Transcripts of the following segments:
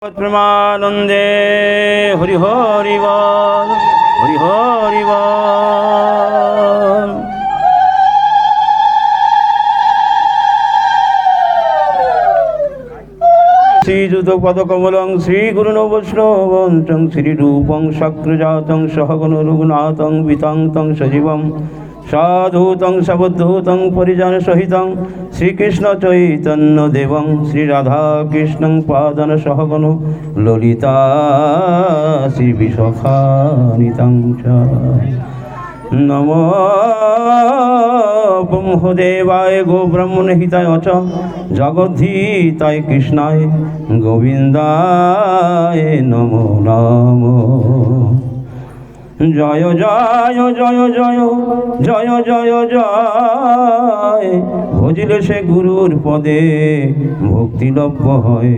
প্রেমানন্দে হরি হরি বল, হরি হরি বল। শ্রীযুত পদকমলং শ্রীগুরুণ বৈষ্ণবন্তং শ্রীরূপং শক্রজাতং সহগণ রঘুনাথং বিতং তং সজীবম সাধুতং সবদ্ধূতং পরিজন সহিতং শ্রীকৃষ্ণ চৈতন্য দেবং শ্রীরাধা কৃষ্ণং পাদন সহগণ ললিতা শ্রী বিশাখানিতাং চ। নমো ব্রহ্মদেবায় গো ব্রহ্মণহিতায় চ জগদ্ধিতায় কৃষ্ণায় গোবিন্দায় নমো নমো। জয় জয় জয় জয় জয় জয় জয়, ভজিলে সে গুরুর পদে ভক্তিলভ্য হয়।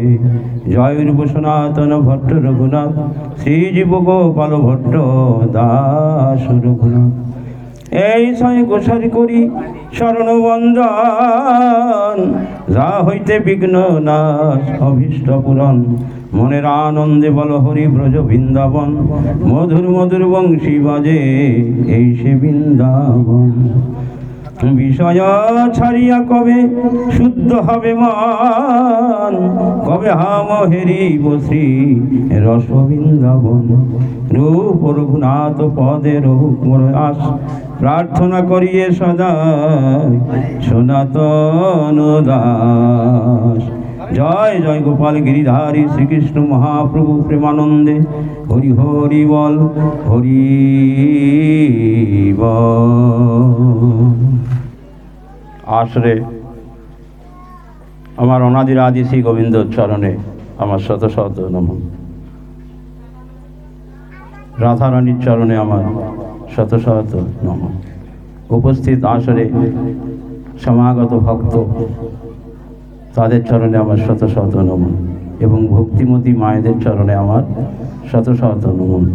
জয় রূপ সনাতন ভট্ট রঘুনাথ, শ্রীজীব গোপাল ভট্ট দাস রঘুনাথ। এই সাই গোসারি করি শরণ বন্দন, যা হইতে বিঘ্ন নাশ অভীষ্ট পূরণ। মনের আনন্দে বল হরি ব্রজ বৃন্দাবন, মধুর মধুর বংশী বাজে এই সে বৃন্দাবন। বিষয় ছাড়িয়া কবে শুদ্ধ হবে মন, কবে হাম হেরিব শ্রী রস বৃন্দাবন। রূপ রঘুনাথ পদে রূপ আস, প্রার্থনা করিয়ে সদা সনাতন দাস। জয় জয় গোপাল গিরিধারী শ্রীকৃষ্ণ মহাপ্রভু প্রেমানন্দে হরি হরি বল, হরি বল। আসরে আমার অনাদির আদি শ্রী গোবিন্দ চরণে আমার শত শত নমঃ। রাধারানীর চরণে আমার শত শত নমঃ। উপস্থিত আসরে সমাগত ভক্ত তাদের চরণে আমার শত শত নমঃ, এবং ভক্তিমতী মায়েদের চরণে আমার শত শত নমঃ।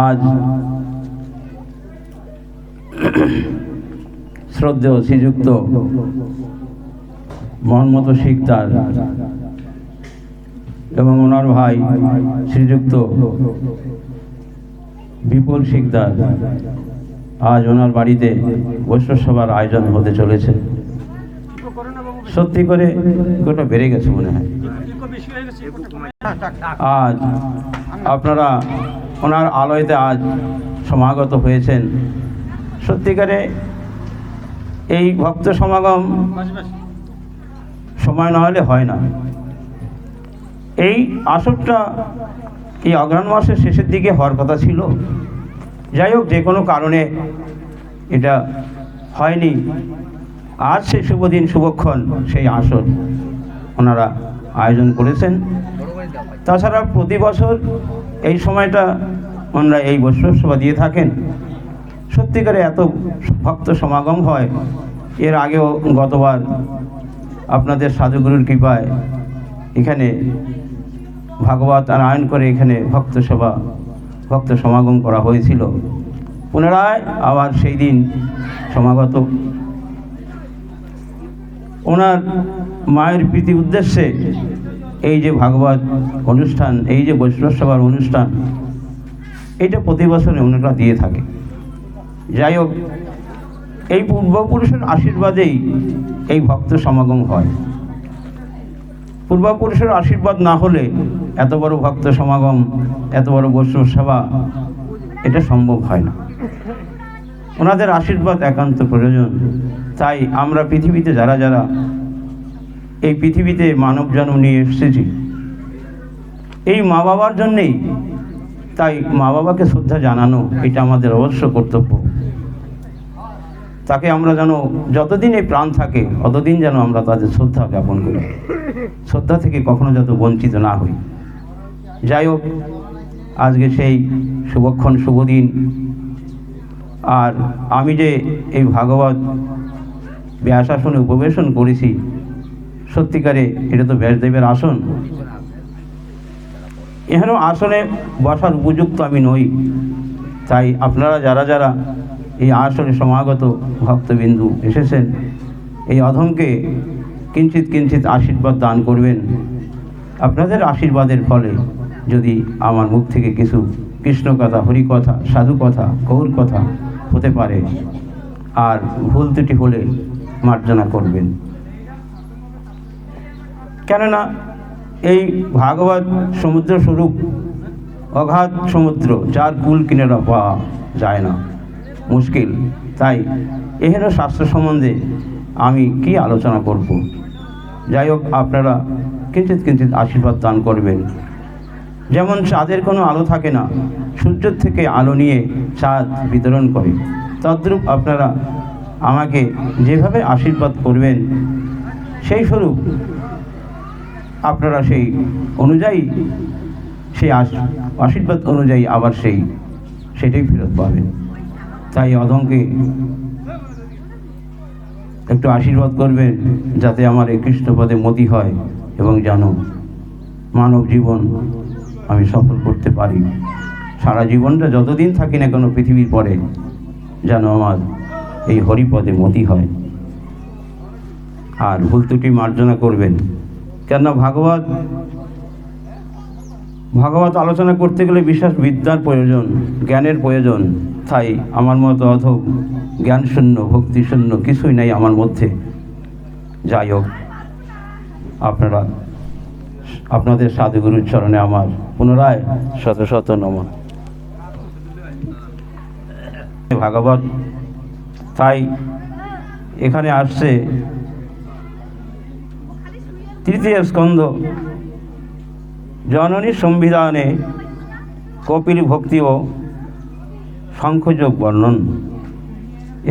আজ শ্রদ্ধেয় শ্রীযুক্ত মোহাম্মদ শিকদার এবং ওনার ভাই শ্রীযুক্ত বিপুল শিকদার, আজ ওনার বাড়িতে বৈষ্ণব সভার আয়োজন হতে চলেছে। সত্যি করে গোটা বেড়ে গেছে মনে হয়। আজ আপনারা ওনার আলয়তে আজ সমাগত হয়েছেন। সত্যিকারে এই ভক্ত সমাগম সময় না হলে হয় না। এই আসরটা এই অগ্রহায়ণ মাসের শেষের দিকে হওয়ার কথা ছিল, যাই হোক যে কোনো কারণে এটা হয়নি। আজ সেই শুভদিন শুভক্ষণ সেই আসর ওনারা আয়োজন করেছেন। তাছাড়া প্রতি বছর এই সময়টা ওনারা এই বৈষ্ণব সভা দিয়ে থাকেন। সত্যিকারে এত ভক্ত সমাগম হয়। এর আগেও গতবার আপনাদের সাধুগুরুর কৃপায় এখানে ভাগবত আয়ন করে এখানে ভক্ত সমাগম করা হয়েছিল। পুনরায় আবার সেই দিন সমাগত ওনার মায়ের প্রীতি উদ্দেশ্যে এই যে ভাগবত অনুষ্ঠান, এই যে বৈষ্ণব সভার অনুষ্ঠান, এটা প্রতি বছরে ওনারা দিয়ে থাকে। যাই হোক, এই পূর্বপুরুষের আশীর্বাদেই এই ভক্ত সমাগম হয়। পূর্বপুরুষের আশীর্বাদ না হলে এত বড় ভক্ত সমাগম, এত বড় বৈষ্ণব সেবা এটা সম্ভব হয় না। ওনাদের আশীর্বাদ একান্ত প্রয়োজন। তাই আমরা পৃথিবীতে যারা যারা এই পৃথিবীতে মানব জন্ম নিয়ে এসেছি এই মা বাবার জন্যেই। তাই মা বাবাকে শ্রদ্ধা জানানো এটা আমাদের অবশ্য কর্তব্য। তাকে আমরা যেন যতদিন এই প্রাণ থাকে ততদিন যেন আমরা তাদের শ্রদ্ধা জ্ঞাপন করি, শ্রদ্ধা থেকে কখনো যত বঞ্চিত না হই। যাই হোক, আজকে সেই শুভক্ষণ শুভদিন। আর আমি যে এই ভাগবত ব্যাসাসনে উপবেশন করেছি, সত্যিকারে এটা তো ব্যাসদেবের আসন। এখানে আসনে বসার উপযুক্ত আমি নই। তাই আপনারা যারা যারা এই আসনে সমাগত ভক্তবিন্দু এসেছেন, এই অধমকে কিঞ্চিত কিঞ্চিত আশীর্বাদ দান করবেন। আপনাদের আশীর্বাদের ফলে যদি আমার মুখ থেকে কিছু কৃষ্ণ কথা, হরি কথা, সাধু কথা, গৌর কথা হতে পারে, আর ভুল ত্রুটি হলে মার্জনা করবেন। কেননা এই ভাগবত সমুদ্র স্বরূপ অগাধ সমুদ্র, যার কুল কিনারা পাওয়া যায় না, মুশকিল। তাই এহেন শাস্ত্র সম্বন্ধে আমি কি আলোচনা করব। যাই হোক, আপনারা কিঞ্চিৎ কিঞ্চিৎ আশীর্বাদ দান করবেন। যেমন চাঁদের কোনো আলো থাকে না, সূর্যের থেকে আলো নিয়ে চাঁদ বিতরণ করে, তদ্রূপ আপনারা আমাকে যেভাবে আশীর্বাদ করবেন, সেই স্বরূপ আপনারা সেই অনুযায়ী, সেই আশীর্বাদ অনুযায়ী আবার সেটাই ফেরত পাবেন। তাই অধমকে একটু আশীর্বাদ করবেন, যাতে আমার এই কৃষ্ণপদে মতি হয় এবং যেন মানব জীবন আমি সফল করতে পারি। সারা জীবনটা যতদিন থাকি না কোনো পৃথিবীর পরে, যেন আমার এই হরিপদে মতি হয়। আর ভুল ত্রুটি মার্জনা করবেন, কেননা ভাগবত আলোচনা করতে গেলে বিশেষ বিদ্যার প্রয়োজন, জ্ঞানের প্রয়োজন। তাই আমার মতো অধম, জ্ঞান শূন্য, ভক্তি শূন্য কিছুই নাই আমার মধ্যে। যাই হোক, আপনাদের সাধুগুরুর চরণে আমার পুনরায় শত শত নমন। ভাগবত তাই এখানে আসছে তৃতীয় স্কন্ধ, জননী সংবিধানে কপিল ভক্তি ও সাংখ্যযোগ বর্ণন।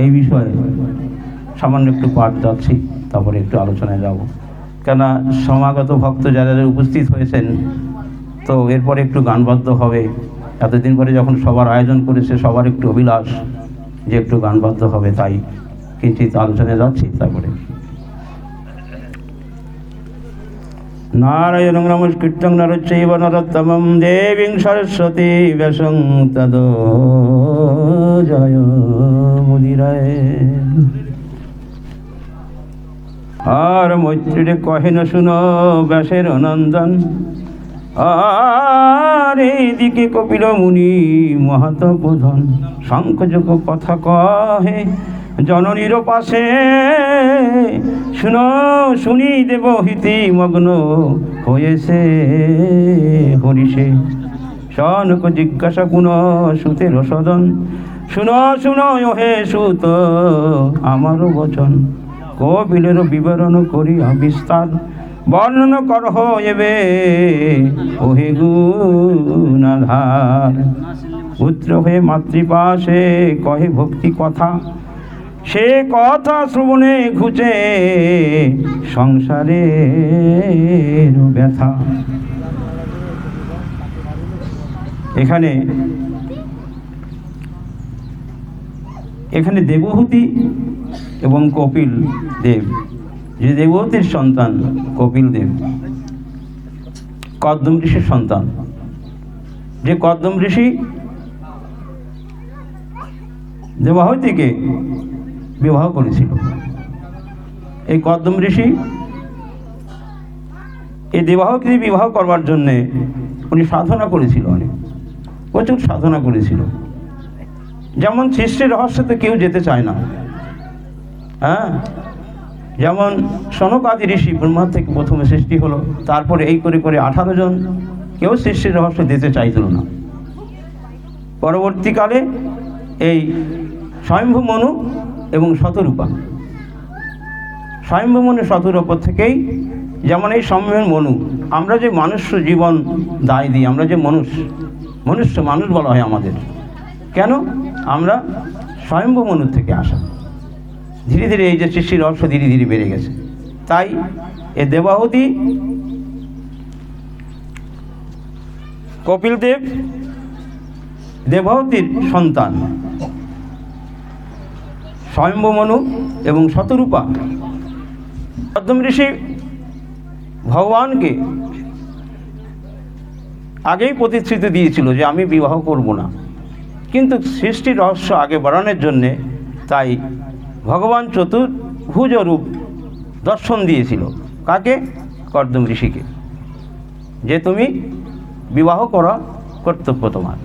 এই বিষয়ে সামান্য একটু পাঠ যাচ্ছি, তারপরে একটু আলোচনায় যাব। কেননা সমাগত ভক্ত যারা উপস্থিত হয়েছেন, তো এরপরে একটু গানবাদ্য হবে। এতদিন পরে যখন সবার আয়োজন করেছে, সবার একটু অভিলাষ যে একটু গানবাদ্য হবে, তাই কিঞ্চিৎ আলোচনায় যাচ্ছি। তারপরে নারায়ণ নমস্কৃত্যং নরচৈব নরোত্তমং দেবীং সরস্বতী ব্যাসং তদো জয় মুদিরায়। আর মৈত্রীরে কহে না শুনো ব্যাসের নন্দন, আর এইদিকে কপিল মুনি মহাতপোধন। শঙ্খযোগ কথা কহে জননীর পাশে, শুনি দেবহিতি মগ্ন হয়েছে হরিষে। সনক জিজ্ঞাসা পুন সুতের সদন, শুনো হে সুত আমার বচন। কপিলের বিবরণ করিয়া বিস্তার, বর্ণন করহ এবে ওহে গুণাধার। পুত্র হয়ে মাতৃপাশে কহে ভক্তি কথা, সে কথা শ্রবণে ঘুচে সংসারের ব্যথা। এখানে দেবহূতি এবং কপিল দেব, যে দেবহূতির সন্তান কপিল দেব কদ্দম ঋষির সন্তান। যে কদ্দম ঋষি দেবহূতিকে বিবাহ করেছিল, এই কদ্দম ঋষি এই দেবহূতিকে বিবাহ করবার জন্যে উনি সাধনা করেছিল, অনেক প্রচুর সাধনা করেছিল। যেমন সৃষ্টির রহস্যতে কেউ যেতে চায় না, হ্যাঁ, যেমন সনক আদি ঋষি, ব্রহ্মা থেকে প্রথমে সৃষ্টি হলো, তারপরে এই করে করে 18 জন, কেউ সৃষ্টির রহস্য যেতে চাইছিল না। পরবর্তীকালে এই স্বয়ম্ভু মনু এবং শতরূপা, স্বয়ম্ভু মনু শতরূপা থেকেই, যেমন এই স্বয়ম্ভু মনু, আমরা যে মানুষ জীবন দায় দিই, আমরা যে মানুষ বলা হয় আমাদের, কেন? আমরা স্বয়ম্ভু মনুর থেকে আসা। ধীরে ধীরে এই যে সৃষ্টির রহস্য ধীরে ধীরে বেড়ে গেছে। তাই এ দেবাহুতি কপিল দেব দেবাহুতির সন্তান, স্বয়ম্ভু মনু এবং শতরূপা। কদ্দম ঋষি ভগবানকে আগেই প্রতিশ্রুতি দিয়েছিল যে আমি বিবাহ করব না, কিন্তু সৃষ্টির রহস্য আগে বাড়ানোর জন্যে তাই ভগবান চতুর্ভুজ রূপ দর্শন দিয়েছিল। কাকে? কদ্দম ঋষিকে। যে তুমি বিবাহ করা কর্তব্য তোমার।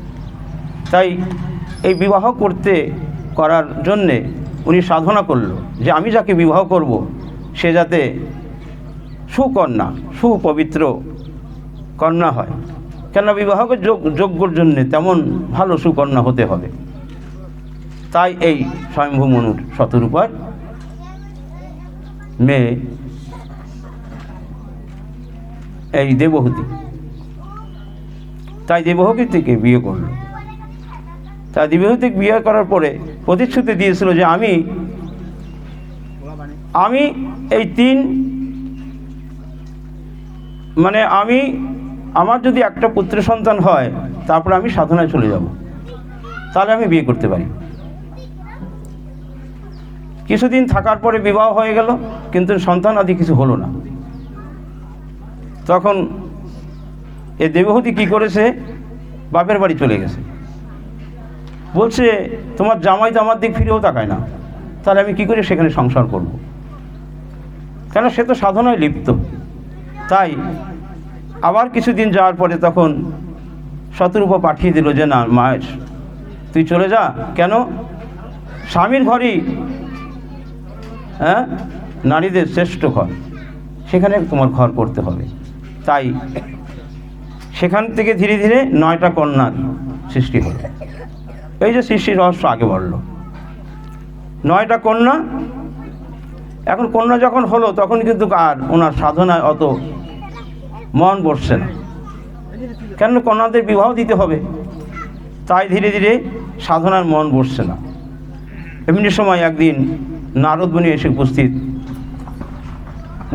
তাই এই বিবাহ করার জন্যে উনি সাধনা করল যে আমি যাকে বিবাহ করব সে যাতে সুকন্যা, সুপবিত্র কন্যা হয়। কেননা বিবাহকে যোগ্যর জন্যে তেমন ভালো সুকন্যা হতে হবে। তাই এই স্বয়ম্ভু মনুর শতরূপার মেয়ে এই দেবহূতি, তাই দেবহূতিকে বিয়ে করল। তাই দেবহূতিকে বিয়ে করার পরে প্রতিশ্রুতি দিয়েছিল যে আমি এই আমার যদি একটা পুত্র সন্তান হয় তারপরে আমি সাধনায় চলে যাব, তাহলে আমি বিয়ে করতে পারি। কিছুদিন থাকার পরে বিবাহ হয়ে গেল, কিন্তু সন্তান আদি কিছু হলো না। তখন এ দেবহূতি কি করেছে, বাপের বাড়ি চলে গেছে। বলছে তোমার জামাই তো আমার দিক ফিরেও তাকায় না, তাহলে আমি কি করে সেখানে সংসার করব? কেন সে তো সাধনায় লিপ্ত। তাই আবার কিছুদিন যাওয়ার পরে তখন শতরূপা পাঠিয়ে দিল যে না মায়ের তুই চলে যা। কেন? স্বামীর ঘরই নারীদের শ্রেষ্ঠ ঘর, সেখানে তোমার ঘর করতে হবে। তাই সেখান থেকে ধীরে ধীরে 9টা কন্যার সৃষ্টি হল। এই যে সৃষ্টির রহস্য আগে বলল, 9টা কন্যা। এখন কন্যা যখন হলো তখন কিন্তু আর ওনার সাধনায় অত মন বসছে না, কেন কন্যাদের বিবাহ দিতে হবে। তাই ধীরে ধীরে সাধনার মন বসছে না। এমনি সময় একদিন নারদ মুনি এসে উপস্থিত।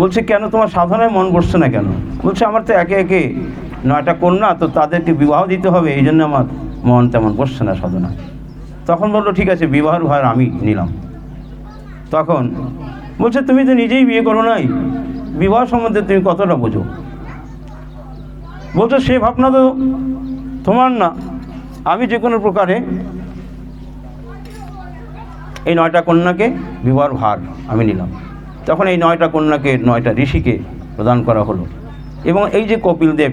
বলছে কেন তোমার সাধনায় মন বসছে না কেন? বলছে আমার তো একে একে 9টা কন্যা, তো তাদেরকে বিবাহ দিতে হবে, এই জন্য আমার মন তেমন বসছে না সাধনায়। তখন বললো ঠিক আছে, বিবাহের ভার আমি নিলাম। তখন বলছে তুমি তো নিজেই বিয়ে করো নাই, বিবাহ সম্বন্ধে তুমি কতটা বোঝো? বলছো সে ভাবনা তো তোমার না, আমি যে কোনো প্রকারে এই 9টা কন্যাকে বিবাহের ভার আমি নিলাম। তখন এই 9টা কন্যাকে 9টা ঋষিকে প্রদান করা হলো। এবং এই যে কপিলদেব,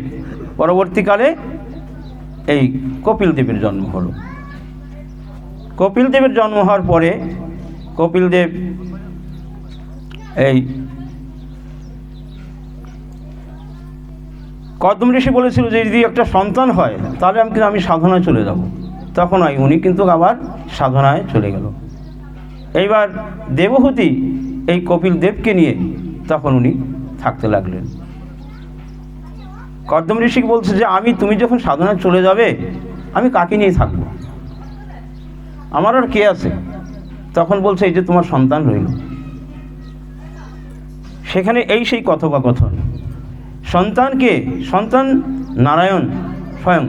পরবর্তীকালে এই কপিলদেবের জন্ম হলো। কপিলদেবের জন্ম হওয়ার পরে কপিলদেব এই কদম ঋষি বলেছিল যে যদি একটা সন্তান হয় তাহলে আমি সাধনায় চলে যাব। তখন উনি কিন্তু আবার সাধনায় চলে গেল। এইবার দেবহূতি এই কপিলদেবকে নিয়ে তখন উনি থাকতে লাগলেন। কদম ঋষি বলছে যে তুমি যখন সাধনায় চলে যাবে আমি কাকে নিয়ে থাকবো, আমার আর কে আছে? তখন বলছে এই যে তোমার সন্তান রইল। সেখানে সেই কথোপকথন। সন্তানকে সন্তান নারায়ণ স্বয়ং।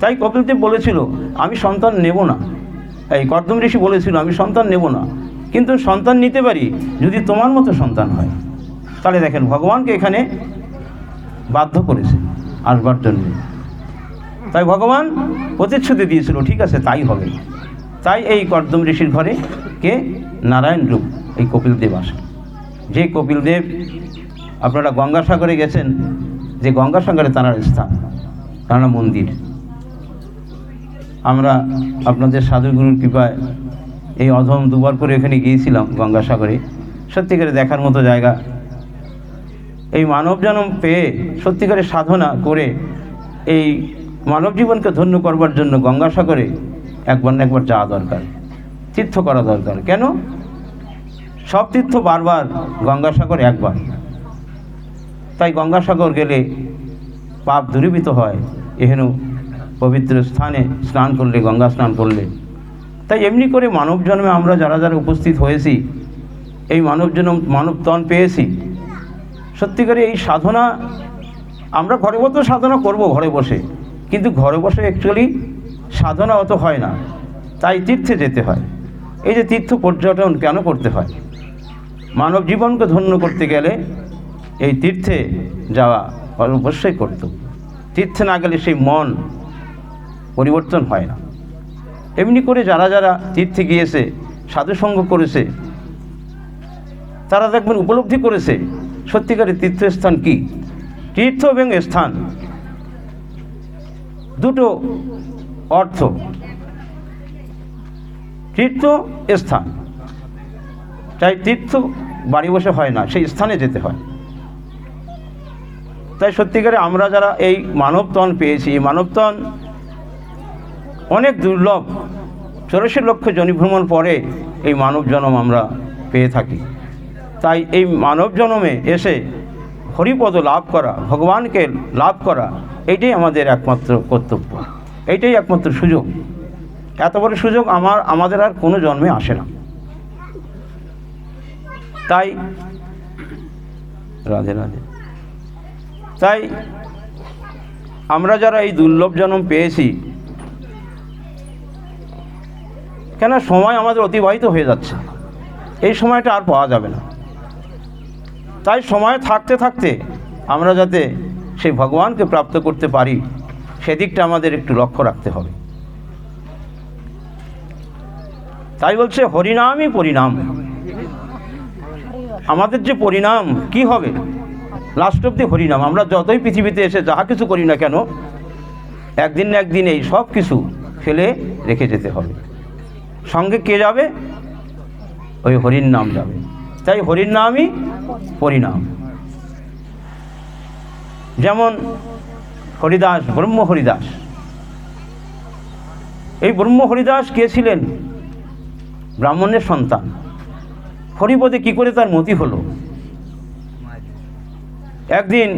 তাই কপিলদেব বলেছিল আমি সন্তান নেব না। এই কদম ঋষি বলেছিল আমি সন্তান নেব না, কিন্তু সন্তান নিতে পারি যদি তোমার মতো সন্তান হয়। তাহলে দেখেন ভগবানকে এখানে বাধ্য করেছে আসবার জন্য। তাই ভগবান প্রতিশ্রুতি দিয়েছিল ঠিক আছে তাই হবে। তাই এই কদম ঋষির ঘরে কে? নারায়ণ রূপ এই কপিলদেব আসে। যে কপিলদেব আপনারা গঙ্গাসাগরে গেছেন, যে গঙ্গাসাগরে তাঁর স্থান, তাঁর মন্দির। আমরা আপনাদের সাধুগুরুর কৃপায় এই অধম 2বার করে এখানে গিয়েছিলাম গঙ্গাসাগরে। সত্যিকারে দেখার মতো জায়গা। এই মানব জন্ম পেয়ে সত্যিকারে সাধনা করে এই মানব জীবনকে ধন্য করবার জন্য গঙ্গাসাগরে একবার না একবার যাওয়া দরকার, তীর্থ করা দরকার। কেন? সব তীর্থ বারবার, গঙ্গাসাগর একবার। তাই গঙ্গাসাগর গেলে পাপ দূরীভূত হয়, এহেন পবিত্র স্থানে স্নান করলে, গঙ্গা স্নান করলে। তাই এমনি করে মানব জন্মে আমরা যারা যারা উপস্থিত হয়েছি, এই মানব তন পেয়েছি, সত্যিকারে এই সাধনা আমরা ঘরে বসে সাধনা করব ঘরে বসে, কিন্তু ঘরে বসে অ্যাকচুয়ালি সাধনা অত হয় না। তাই তীর্থে যেতে হয়। এই যে তীর্থ পর্যটন কেন করতে হয়? মানব জীবনকে ধন্য করতে গেলে এই তীর্থে যাওয়া অবশ্যই করত। তীর্থে না গেলে সেই মন পরিবর্তন হয় না। এমনি করে যারা যারা তীর্থে গিয়েছে, সাধুসঙ্গ করেছে, তারা দেখবেন উপলব্ধি করেছে সত্যিকারের তীর্থস্থান কি। তীর্থ এবং স্থান দুটো অর্থ, তীর্থ স্থান। তাই তীর্থ বাড়ি বসে হয় না, সেই স্থানে যেতে হয়। তাই সত্যিকারে আমরা যারা এই মানবতন পেয়েছি, এই মানবতন অনেক দুর্লভ। 84 লক্ষ জনিভ্রমণ পরে এই মানব জন্ম আমরা পেয়ে থাকি। তাই এই মানব জন্মে এসে হরিপদ লাভ করা, ভগবানকে লাভ করা, এইটাই আমাদের একমাত্র কর্তব্য, এইটাই একমাত্র সুযোগ। এত বড় সুযোগ আমাদের আর কোনো জন্মে আসে না। তাই রাধে রাধে। তাই আমরা যারা এই দুর্লভ জন্ম পেয়েছি, কেন সময় আমাদের অতিবাহিত হয়ে যাচ্ছে, এই সময়টা আর পাওয়া যাবে না। তাই সময় থাকতে থাকতে আমরা যাতে সেই ভগবানকে প্রাপ্ত করতে পারি, সেদিকটা আমাদের একটু লক্ষ্য রাখতে হবে। তাই বলছে হরিনামই পরিণাম। আমাদের যে পরিণাম কি হবে, লাস্ট অব্দি হরিনাম। আমরা যতই পৃথিবীতে এসে যাহা কিছু করি না কেন, একদিন না একদিন এই সব কিছু ফেলে রেখে যেতে হবে। সঙ্গে কে যাবে? ওই হরির নাম যাবে। তাই হরির নামই পরিণাম। যেমন হরিদাস, ব্রহ্ম হরিদাস। এই ব্রহ্ম হরিদাস কে ছিলেন? ব্রাহ্মণের সন্তান। হরিপদে কি করে তার মতি হলো? একদিন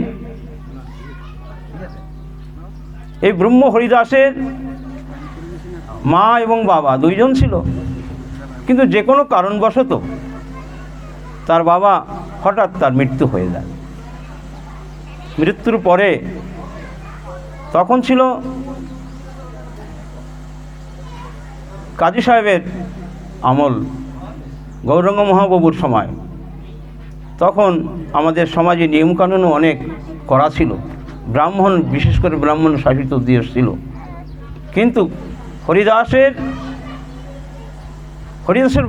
এই ব্রহ্ম হরিদাসের মা এবং বাবা দুইজন ছিল, কিন্তু যে কোনো কারণবশত তার বাবা হঠাৎ তার মৃত্যু হয়ে যায়। মৃত্যুর পরে তখন ছিল কাজী সাহেবের আমল, গৌরাঙ্গ মহাপ্রভুর সময়। তখন আমাদের সমাজে নিয়মকানুনও অনেক করা ছিল, ব্রাহ্মণ, বিশেষ করে ব্রাহ্মণ শাসিত দেশ ছিল। কিন্তু হরিদাসের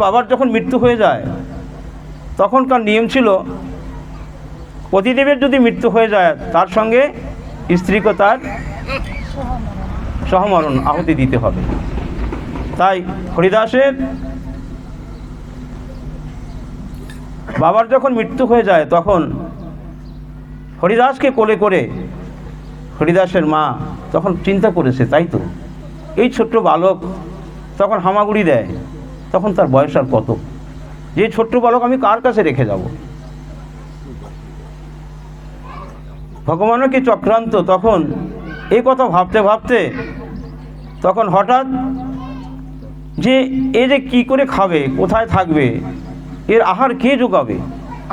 বাবার যখন মৃত্যু হয়ে যায়, তখনকার নিয়ম ছিল পতিদেবের যদি মৃত্যু হয়ে যায়, তার সঙ্গে স্ত্রীকে তার সহমরণ আহুতি দিতে হবে। তাই হরিদাসের বাবার যখন মৃত্যু হয়ে যায়, তখন হরিদাসকে কোলে করে হরিদাসের মা তখন চিন্তা করেছে, তাই তো এই ছোট্ট বালক তখন হামাগুড়ি দেয়, তখন তার বয়স আর কত, যে ছোট্ট বালক আমি কার কাছে রেখে যাব? ভগবানও কি চক্রান্ত। তখন এই কথা ভাবতে ভাবতে তখন হঠাৎ যে এ যে কী করে খাবে, কোথায় থাকবে, এর আহার কে যোগাবে?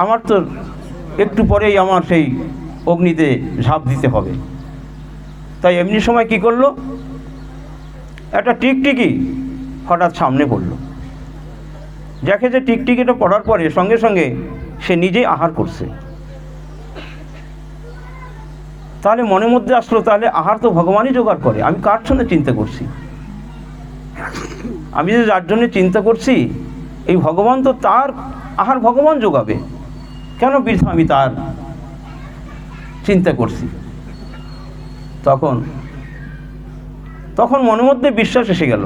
আমার তো একটু পরেই আমার সেই অগ্নিতে ঝাঁপ দিতে হবে। তাই এমনি সময় কি করলো, একটা টিকটিকি হঠাৎ সামনে পড়লো। দেখে যে টিকটিকিটা পড়ার পরে সঙ্গে সঙ্গে সে নিজেই আহার করছে। তাহলে মনের মধ্যে আসলো, তাহলে আহার তো ভগবানই জোগাড় করে, আমি কার জন্য চিন্তা করছি? আমি যে যার জন্য চিন্তা করছি, এই ভগবান তো, তার আহার ভগবান যোগাবে, কেন বৃথা আমি তার চিন্তা করছি? তখন মনের মধ্যে বিশ্বাস এসে গেল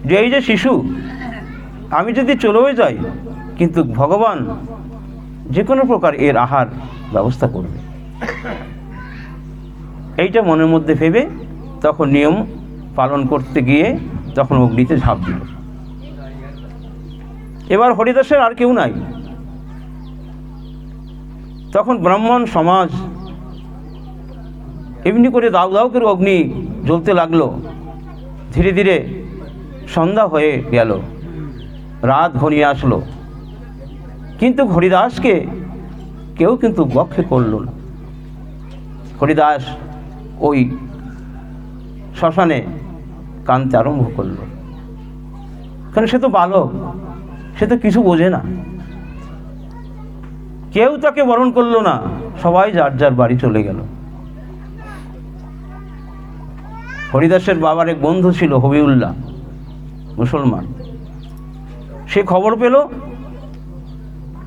যে এই যে শিশু, আমি যদি চলেও যাই, কিন্তু ভগবান যে কোনো প্রকার এর আহার ব্যবস্থা করবে। এইটা মনের মধ্যে ভেবে তখন নিয়ম পালন করতে গিয়ে তখন অগ্নিতে ঝাঁপ দিল। এবার হরিদাসের আর কেউ নাই। তখন ব্রাহ্মণ সমাজ এমনি করে দাউ দাউ করে অগ্নি জ্বলতে লাগলো। ধীরে ধীরে সন্ধ্যা হয়ে গেল, রাত ঘনিয়ে আসলো, কিন্তু হরিদাসকে কেউ কিন্তু বক্ষে করল না। হরিদাস ওই শ্মশানে কাঁদতে আরম্ভ করলো, কারণ সে তো বালক, সে তো কিছু বোঝে না। কেউ তাকে বরণ করলো না, সবাই যার যার বাড়ি চলে গেল। হরিদাসের বাবার এক বন্ধু ছিল হবিউল্লাহ, মুসলমান। সে খবর পেল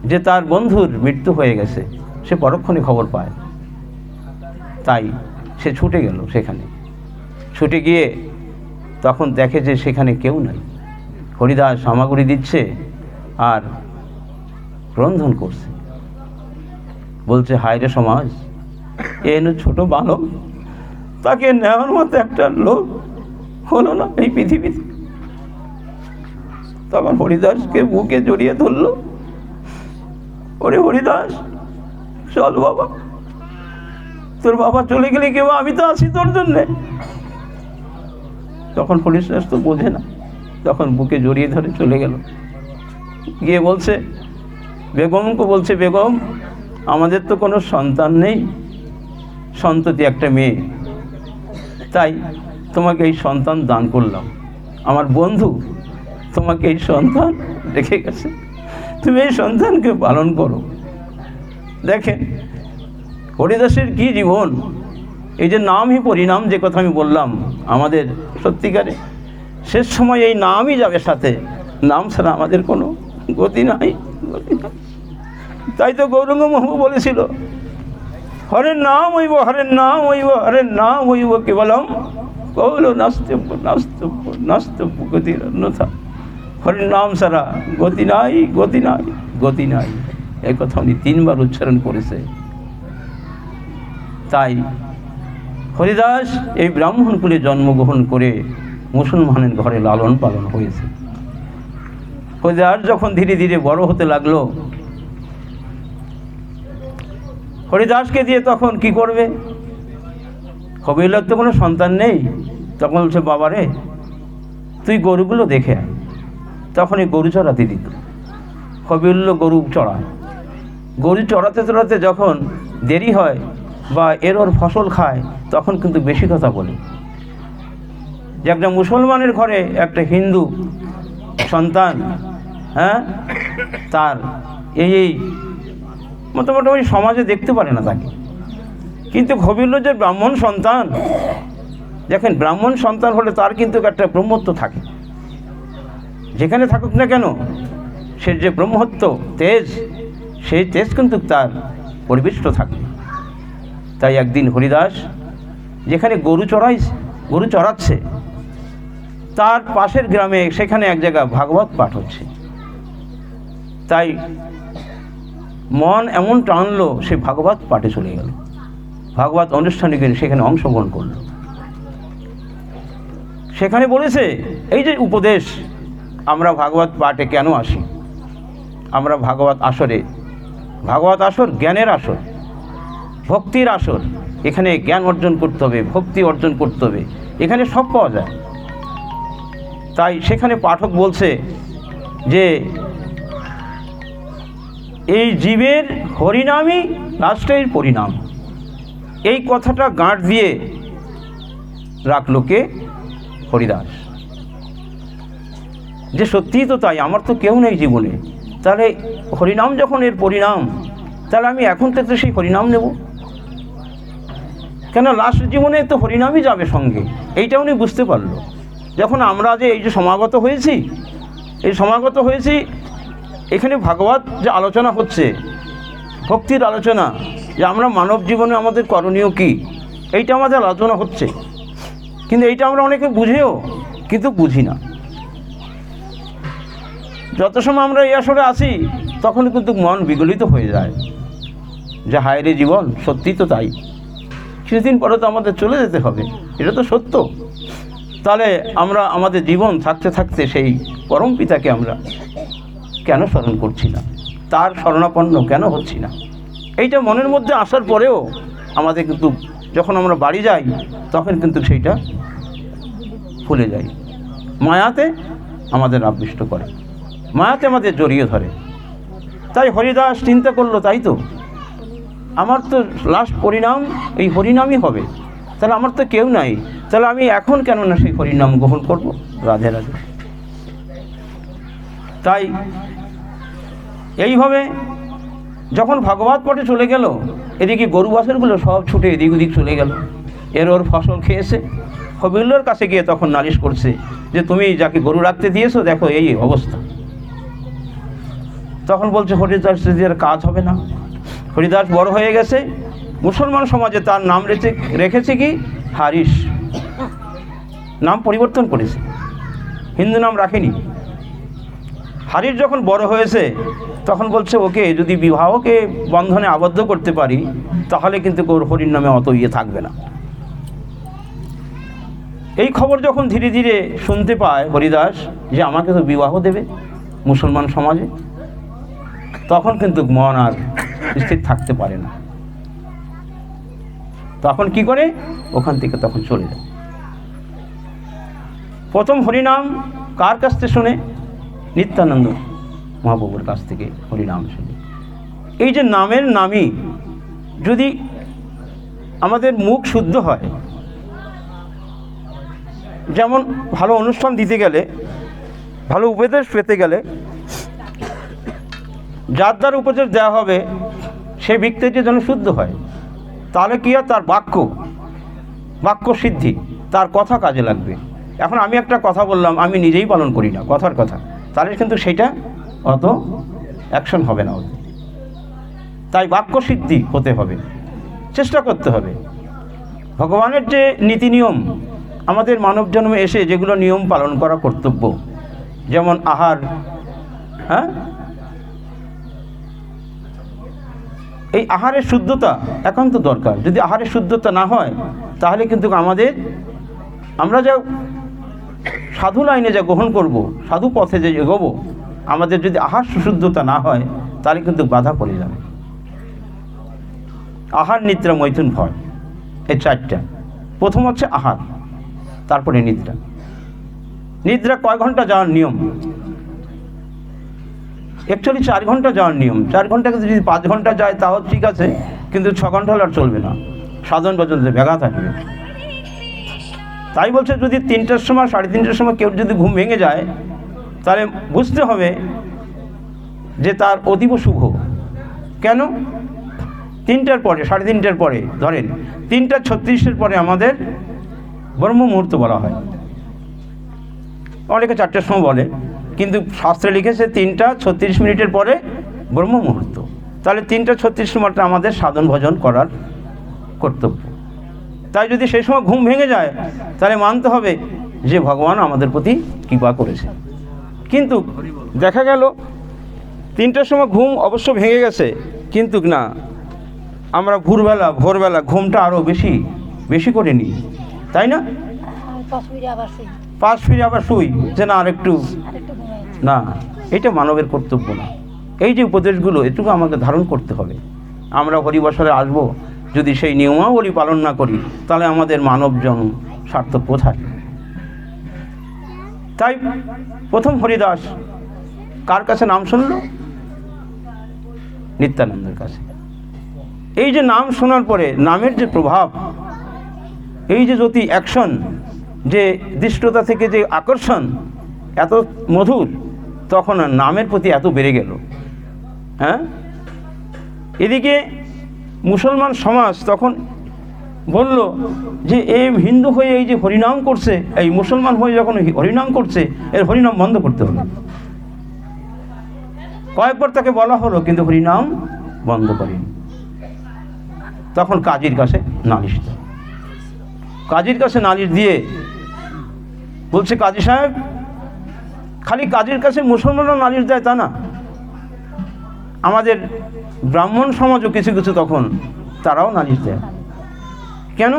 যে তার বন্ধুর মৃত্যু হয়ে গেছে, সে পরক্ষণে খবর পায়। তাই সে ছুটে গেল সেখানে। ছুটে গিয়ে তখন দেখে যে সেখানে কেউ নাই। হরিদাস হামাগুড়ি দিচ্ছে আর রন্ধন করছে। বলছে, হায় রে সমাজ, এনো ছোট বালক, তাকে নেওয়ার মতো একটা লোক হলো না এই পৃথিবীতে। তখন হরিদাসকে বুকে জড়িয়ে ধরল। ওরে হরিদাস, চল বাবা, তোর বাবা চলে গেলে কেউ, আমি তো আছি তোর জন্যে। তখন হরিদাস তো বোঝে না, তখন বুকে জড়িয়ে ধরে চলে গেল। গিয়ে বলছে বেগমকে, বলছে, বেগম, আমাদের তো কোনো সন্তান নেই, সন্ততি একটা মেয়ে, তাই তোমাকে এই সন্তান দান করলাম। আমার বন্ধু তোমাকে এই সন্তান রেখে গেছে, তুমি এই সন্তানকে পালন করো। দেখেন হরিদাসের কি জীবন! এই যে নামই পরিণাম, যে কথা আমি বললাম, আমাদের সত্যিকারে শেষ সময় এই নামই যাবে সাথে, নাম ছাড়া আমাদের কোনো গতি নাই। তাই তো গৌরাঙ্গ মহাপ্রভু বলেছিল, হরের নাম হইব, হরের নাম হইব, হরের নাম হইব কেবলম কৌল নাস্তব্য নাস্তব্য নাস্তব্য গতির অন্যথা। হরের নাম ছাড়া গতি নাই, গতি নাই, গতি নাই। এই কথা উনি 3 বার উচ্চারণ করেছে। তাই হরিদাস এই ব্রাহ্মণ কুলে জন্মগ্রহণ করে মুসলমানের ঘরে লালন পালন হয়েছে। হরিদাস যখন ধীরে ধীরে বড় হতে লাগলো, হরিদাসকে দিয়ে তখন কি করবে? কবিরার তো কোনো সন্তান নেই। তখন বলছে, বাবারে তুই গরুগুলো দেখে আয়। তখন এই গরু চড়াতে দিত। কবিরুল্লাহ গরু চড়ায়। গরু চড়াতে চড়াতে যখন দেরি হয় বা এর ওর ফসল খায়, তখন কিন্তু বেশি কথা বলে। যে একটা মুসলমানের ঘরে একটা হিন্দু সন্তান, হ্যাঁ, তার এই মোটামুটি ওই সমাজে দেখতে পারে না তাকে। কিন্তু কবিরুল্লাহ যে ব্রাহ্মণ সন্তান, দেখেন ব্রাহ্মণ সন্তান হলে তার কিন্তু একটা ব্রহ্মত্ব থাকে। যেখানে থাকুক না কেন, সে যে ব্রহ্মত্ব তেজ, সেই তেজ কিন্তু তার পরিবেষ্ট থাকে। তাই একদিন হরিদাস যেখানে গরু চড়াচ্ছে, তার পাশের গ্রামে সেখানে এক জায়গা ভাগবত পাঠ হচ্ছে। তাই মন এমন টানলো, সে ভাগবত পাঠে চলে গেল। ভাগবত অনুষ্ঠানে গিয়ে সেখানে অংশগ্রহণ করল। সেখানে বলেছে, এই যে উপদেশ, আমরা ভাগবত পাঠে কেন আসি? আমরা ভাগবত আসর জ্ঞানের আসর, ভক্তির আসর। এখানে জ্ঞান অর্জন করতে হবে, ভক্তি অর্জন করতে হবে, এখানে সব পাওয়া যায়। তাই সেখানে পাঠক বলছে যে এই জীবের হরিনামই লাস্টের পরিণাম। এই কথাটা গাঁট দিয়ে রাখলো কে? হরিদাস। যে সত্যিই তো তাই, আমার তো কেউ নেই জীবনে, তাহলে হরিনাম যখন এর পরিণাম, তাহলে আমি এখন থেকে সেই হরিনাম নেব কেন? লাস্ট জীবনে তো হরিনামই যাবে সঙ্গে। এইটা উনি বুঝতে পারলো। যখন আমরা যে এই যে সমাগত হয়েছি, এখানে ভাগবত যে আলোচনা হচ্ছে, ভক্তির আলোচনা, যে আমরা মানব জীবনে আমাদের করণীয় কী, এইটা আমাদের আলোচনা হচ্ছে। কিন্তু এইটা আমরা অনেকে বুঝেও কিন্তু বুঝি না। যত সময় আমরা এই আসরে আসি, তখন কিন্তু মন বিগলিত হয়ে যায় যে হায় রে জীবন, সত্যি তো তাই, কিছুদিন পরে তো আমাদের চলে যেতে হবে, এটা তো সত্য। তাহলে আমরা আমাদের জীবন থাকতে থাকতে সেই পরম পিতাকে আমরা কেন স্মরণ করছি না, তার শরণাপন্ন কেন হচ্ছি না? এইটা মনের মধ্যে আসার পরেও আমাদের কিন্তু যখন আমরা বাড়ি যাই, তখন কিন্তু সেইটা ভুলে যাই। মায়াতে আমাদের আবিষ্ট করে, মায়াতে আমাদের জড়িয়ে ধরে। তাই হরিদাস চিন্তা করলো, তাই তো আমার তো লাস্ট পরিণাম এই হরিনামই হবে, তাহলে আমার তো কেউ নাই, তাহলে আমি এখন কেন না সেই হরিনাম গ্রহণ করব? রাধে রাধে। তাই এইভাবে যখন ভাগবত পাঠে চলে গেল, এদিকে গরু বাছুরগুলো সব ছুটে এদিক ওদিক চলে গেল, এর ওর ফসল খেয়েছে। কবিরুল্লাহর কাছে গিয়ে তখন নালিশ করছে যে তুমি যাকে গরু রাখতে দিয়েছো, দেখো এই অবস্থা। তখন বলছে হরিদাস এর কাজ হবে না। হরিদাস বড় হয়ে গেছে, মুসলমান সমাজে তার নাম রেখেছে কি? হারিস। নাম পরিবর্তন করেছে, হিন্দু নাম রাখেনি। হারির যখন বড় হয়েছে তখন বলছে ওকে যদি বিবাহকে বন্ধনে আবদ্ধ করতে পারি তাহলে কিন্তু ওর হরির নামে অত ইয়ে থাকবে না। এই খবর যখন ধীরে ধীরে শুনতে পায় হরিদাস যে আমাকে তো বিবাহ দেবে মুসলমান সমাজে, তখন কিন্তু মন আর স্থির থাকতে পারে না। তখন কি করে ওখান থেকে তখন চলে যায়। প্রথম হরিনাম কার কাছ থেকে শুনে? নিত্যানন্দ মহাপ্রভুর কাছ থেকে হরিনাম শুনে। এই যে নামের নামই যদি আমাদের মুখ শুদ্ধ হয়, যেমন ভালো অনুষ্ঠান দিতে গেলে, ভালো উপদেশ পেতে গেলে যার দ্বারা উপদেশ দেওয়া হবে সেই ব্যক্তিটি যেন শুদ্ধ হয়, তাহলে কি হয় তার বাক্য সিদ্ধি, তার কথা কাজে লাগবে। এখন আমি একটা কথা বললাম, আমি নিজেই পালন করি না কথার কথা, তাহলে কিন্তু সেটা অত অ্যাকশন হবে না। তাই বাক্য সিদ্ধি হতে হবে, চেষ্টা করতে হবে। ভগবানের যে নীতি নিয়ম আমাদের মানব জন্মে এসে যেগুলো নিয়ম পালন করা কর্তব্য, যেমন আহার, হ্যাঁ, এই আহারের শুদ্ধতা একান্ত দরকার। যদি আহারের শুদ্ধতা না হয় তাহলে কিন্তু আমরা যা সাধু লাইনে যা গ্রহণ করব, সাধু পথে যে এগোবো, আমাদের যদি আহার সুশুদ্ধতা না হয় তাহলে কিন্তু বাধা পড়ে যাবে। আহার, নিদ্রা, মৈথুন, ভয়, এই চারটা। প্রথম হচ্ছে আহার, তারপরে নিদ্রা। নিদ্রা কয় ঘন্টা যাওয়ার নিয়ম? অ্যাকচুয়ালি 4 ঘন্টা যাওয়ার নিয়ম। 4 ঘন্টাকে যদি 5 ঘন্টা যায় তাও ঠিক আছে, কিন্তু 6 ঘন্টা হলে আর চলবে না, সাধন পর্যন্ত ব্যাঘাত আসবে। তাই বলছে যদি 3টার সময় 3:30টার সময় কেউ যদি ঘুম ভেঙে যায় তাহলে বুঝতে হবে যে তার অতীব শুভ। কেন? 3টার পরে, 3:30টার পরে, ধরেন 3:36 পরে আমাদের ব্রহ্ম মুহূর্ত বলা হয়। অনেকে 4টার সময় বলে, কিন্তু শাস্ত্রে লিখেছে 3:36 পরে ব্রহ্ম মুহূর্ত। তাহলে 3:36 সময়টা আমাদের সাধন ভজন করার কর্তব্য। তাই যদি সেই সময় ঘুম ভেঙে যায় তাহলে মানতে হবে যে ভগবান আমাদের প্রতি কৃপা করেছে। কিন্তু দেখা গেল 3টার সময় ঘুম অবশ্য ভেঙে গেছে, কিন্তু না, আমরা ভোরবেলা ঘুমটা আরও বেশি করে নিই, তাই না? পাশ ফিরে আবার শুই যে না আরেকটু না, এটা মানবের কর্তব্য না। এই যে উপদেশগুলো এটুকু আমাকে ধারণ করতে হবে। আমরা হরিবসরে আসবো, যদি সেই নিয়মাবলী পালন না করি তাহলে আমাদের মানব জন্ম সার্থক কোথায়? তাই প্রথম হরিদাস কার কাছে নাম শুনল? নিত্যানন্দের কাছে। এই যে নাম শোনার পরে নামের যে প্রভাব, এই যে জ্যোতি অ্যাকশন, যে দৃষ্টতা থেকে যে আকর্ষণ এত মধুর, তখন নামের প্রতি এত বেড়ে গেল। হ্যাঁ, এদিকে মুসলমান সমাজ তখন বলল যে এই হিন্দু হয়ে এই যে হরিনাম করছে, এই মুসলমান হয়ে যখন হরিনাম করছে, এর হরিনাম বন্ধ করতে হবে। কয়েকবার তাকে বলা হলো, কিন্তু হরিনাম বন্ধ করেনি। তখন কাজীর কাছে নালিশ দেয়। কাজীর কাছে নালিশ দিয়ে বলছে, কাজী সাহেব, খালি কাজীর কাছে মুসলমানরা নালিশ দেয় তা না, আমাদের ব্রাহ্মণ সমাজও কিছু তখন তারাও নালিশ দেয়। কেন?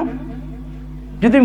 যদি